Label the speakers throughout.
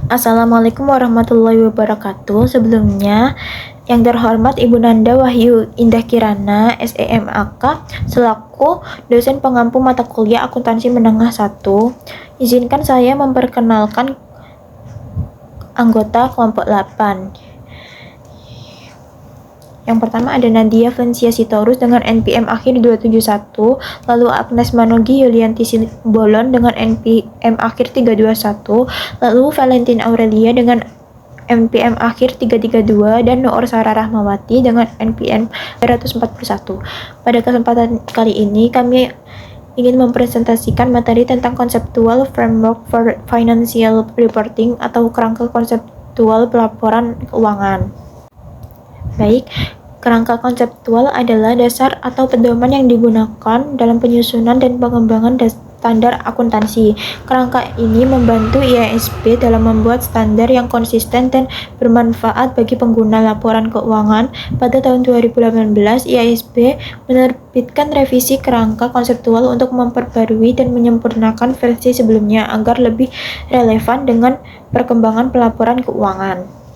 Speaker 1: Assalamualaikum warahmatullahi wabarakatuh. Sebelumnya, yang terhormat Ibu Nanda Wahyu Indah Kirana, SEMAK, selaku dosen pengampu mata kuliah Akuntansi Menengah 1, izinkan saya memperkenalkan anggota kelompok 8. Yang pertama ada Nadia Valencia Sitorus dengan NPM akhir 271, lalu Agnes Manogi Yulianti Bolon dengan NPM akhir 321, lalu Valentin Aurelia dengan NPM akhir 332, dan Noor Sarah Rahmawati dengan NPM 241. Pada kesempatan kali ini kami ingin mempresentasikan materi tentang Conceptual Framework for Financial Reporting atau kerangka konseptual pelaporan keuangan. Baik, kerangka konseptual adalah dasar atau pedoman yang digunakan dalam penyusunan dan pengembangan standar akuntansi. Kerangka ini membantu IASB dalam membuat standar yang konsisten dan bermanfaat bagi pengguna laporan keuangan. Pada tahun 2018, IASB menerbitkan revisi kerangka konseptual untuk memperbarui dan menyempurnakan versi sebelumnya agar lebih relevan dengan perkembangan pelaporan keuangan.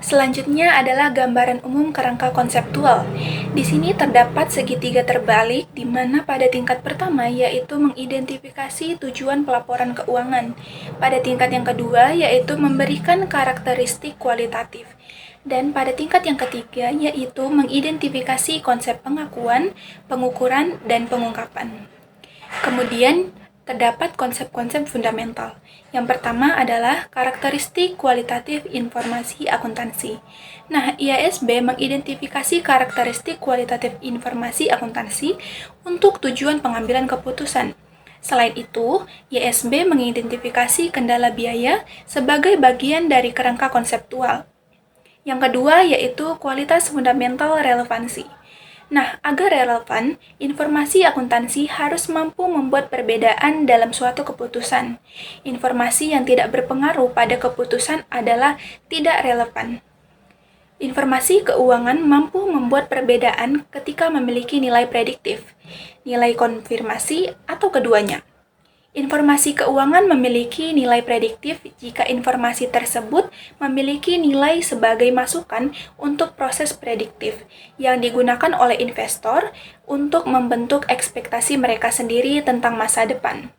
Speaker 2: Selanjutnya adalah gambaran umum kerangka konseptual. Di sini terdapat segitiga terbalik di mana pada tingkat pertama yaitu mengidentifikasi tujuan pelaporan keuangan. Pada tingkat yang kedua yaitu memberikan karakteristik kualitatif. Dan pada tingkat yang ketiga yaitu mengidentifikasi konsep pengakuan, pengukuran, dan pengungkapan. Kemudian terdapat konsep-konsep fundamental. Yang pertama adalah karakteristik kualitatif informasi akuntansi. Nah, IASB mengidentifikasi karakteristik kualitatif informasi akuntansi untuk tujuan pengambilan keputusan. Selain itu, IASB mengidentifikasi kendala biaya sebagai bagian dari kerangka konseptual. Yang kedua yaitu kualitas fundamental relevansi. Nah, agar relevan, informasi akuntansi harus mampu membuat perbedaan dalam suatu keputusan. Informasi yang tidak berpengaruh pada keputusan adalah tidak relevan. Informasi keuangan mampu membuat perbedaan ketika memiliki nilai prediktif, nilai konfirmasi, atau keduanya. Informasi keuangan memiliki nilai prediktif jika informasi tersebut memiliki nilai sebagai masukan untuk proses prediktif yang digunakan oleh investor untuk membentuk ekspektasi mereka sendiri tentang masa depan.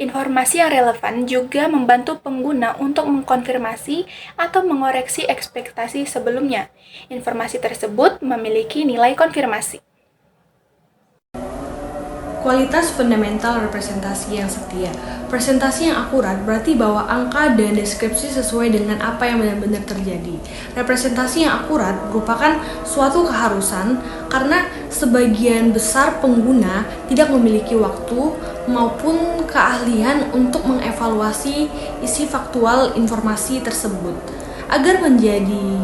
Speaker 2: Informasi yang relevan juga membantu pengguna untuk mengkonfirmasi atau mengoreksi ekspektasi sebelumnya. Informasi tersebut memiliki nilai konfirmasi.
Speaker 3: Kualitas fundamental representasi yang setia. Presentasi yang akurat berarti bahwa angka dan deskripsi sesuai dengan apa yang benar-benar terjadi. Representasi yang akurat merupakan suatu keharusan karena sebagian besar pengguna tidak memiliki waktu maupun keahlian untuk mengevaluasi isi faktual informasi tersebut. Agar menjadi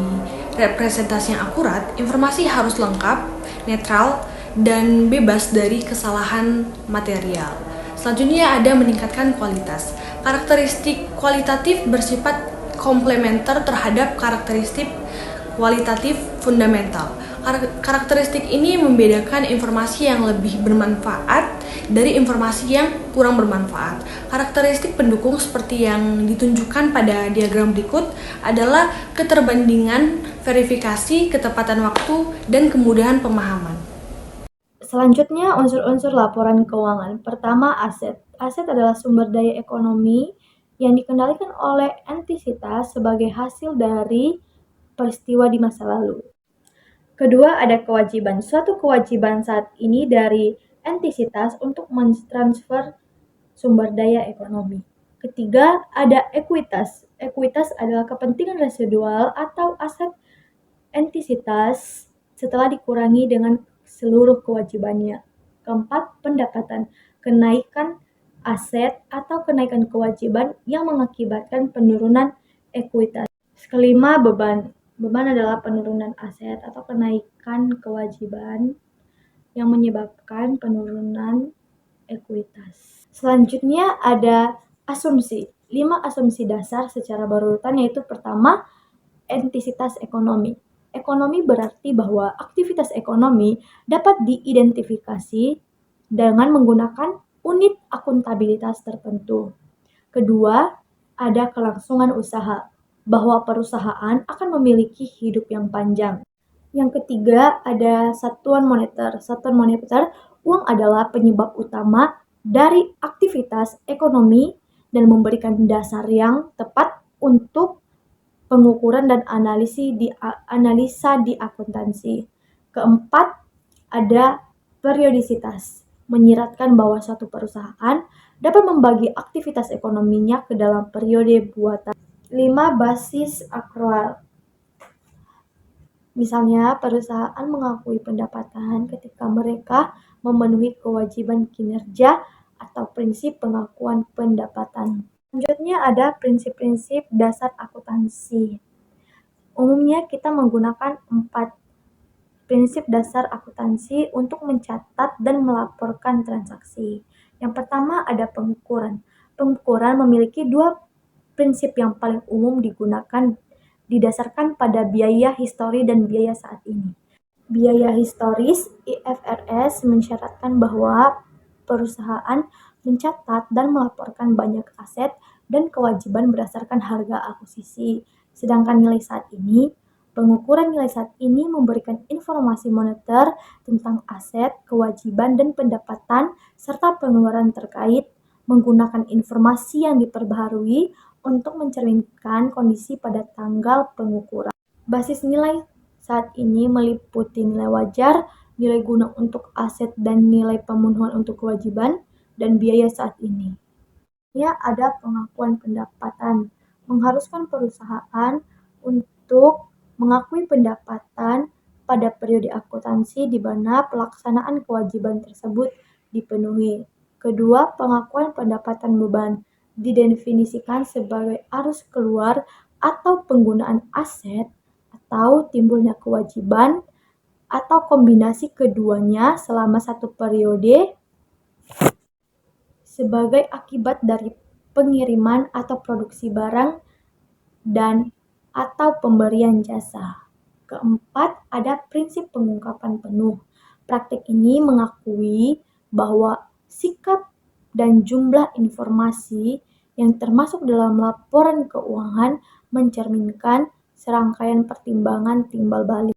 Speaker 3: representasi yang akurat, informasi harus lengkap, netral, dan bebas dari kesalahan material. Selanjutnya ada meningkatkan kualitas. Karakteristik kualitatif bersifat komplementer terhadap karakteristik kualitatif fundamental. Karakteristik ini membedakan informasi yang lebih bermanfaat dari informasi yang kurang bermanfaat. Karakteristik pendukung seperti yang ditunjukkan pada diagram berikut adalah keterbandingan, verifikasi, ketepatan waktu, dan kemudahan pemahaman.
Speaker 4: Selanjutnya, unsur-unsur laporan keuangan. Pertama, aset. Aset adalah sumber daya ekonomi yang dikendalikan oleh entitas sebagai hasil dari peristiwa di masa lalu. Kedua, ada kewajiban. Suatu kewajiban saat ini dari entitas untuk mentransfer sumber daya ekonomi. Ketiga, ada ekuitas. Ekuitas adalah kepentingan residual atau aset entitas setelah dikurangi dengan seluruh kewajibannya. Keempat, pendapatan. Kenaikan aset atau kenaikan kewajiban yang mengakibatkan penurunan ekuitas. Kelima, beban. Beban adalah penurunan aset atau kenaikan kewajiban yang menyebabkan penurunan ekuitas. Selanjutnya ada asumsi. 5 asumsi dasar secara berurutan yaitu pertama, entitas ekonomi. Ekonomi berarti bahwa aktivitas ekonomi dapat diidentifikasi dengan menggunakan unit akuntabilitas tertentu. Kedua, ada kelangsungan usaha, bahwa perusahaan akan memiliki hidup yang panjang. Yang ketiga, ada satuan moneter. Satuan moneter, uang adalah penyebab utama dari aktivitas ekonomi dan memberikan dasar yang tepat untuk pengukuran dan analisa di akuntansi. Keempat, ada periodisitas, menyiratkan bahwa suatu perusahaan dapat membagi aktivitas ekonominya ke dalam periode buatan. 5. Basis akrual. Misalnya, perusahaan mengakui pendapatan ketika mereka memenuhi kewajiban kinerja atau prinsip pengakuan pendapatan. Selanjutnya ada prinsip-prinsip dasar akuntansi. Umumnya kita menggunakan 4 prinsip dasar akuntansi untuk mencatat dan melaporkan transaksi. Yang pertama ada pengukuran. Pengukuran memiliki 2 prinsip yang paling umum digunakan didasarkan pada biaya histori dan biaya saat ini. Biaya historis IFRS mensyaratkan bahwa perusahaan mencatat dan melaporkan banyak aset dan kewajiban berdasarkan harga akuisisi. Sedangkan nilai saat ini, pengukuran nilai saat ini memberikan informasi moneter tentang aset, kewajiban, dan pendapatan serta pengeluaran terkait menggunakan informasi yang diperbaharui untuk mencerminkan kondisi pada tanggal pengukuran. Basis nilai saat ini meliputi nilai wajar, nilai guna untuk aset dan nilai pemenuhan untuk kewajiban, dan biaya saat ini. Ya, ada pengakuan pendapatan, mengharuskan perusahaan untuk mengakui pendapatan pada periode akuntansi di mana pelaksanaan kewajiban tersebut dipenuhi. Kedua, pengakuan pendapatan beban didefinisikan sebagai arus keluar atau penggunaan aset atau timbulnya kewajiban atau kombinasi keduanya selama satu periode sebagai akibat dari pengiriman atau produksi barang dan atau pemberian jasa. Keempat, ada prinsip pengungkapan penuh. Praktik ini mengakui bahwa sikap dan jumlah informasi yang termasuk dalam laporan keuangan mencerminkan serangkaian pertimbangan timbal balik.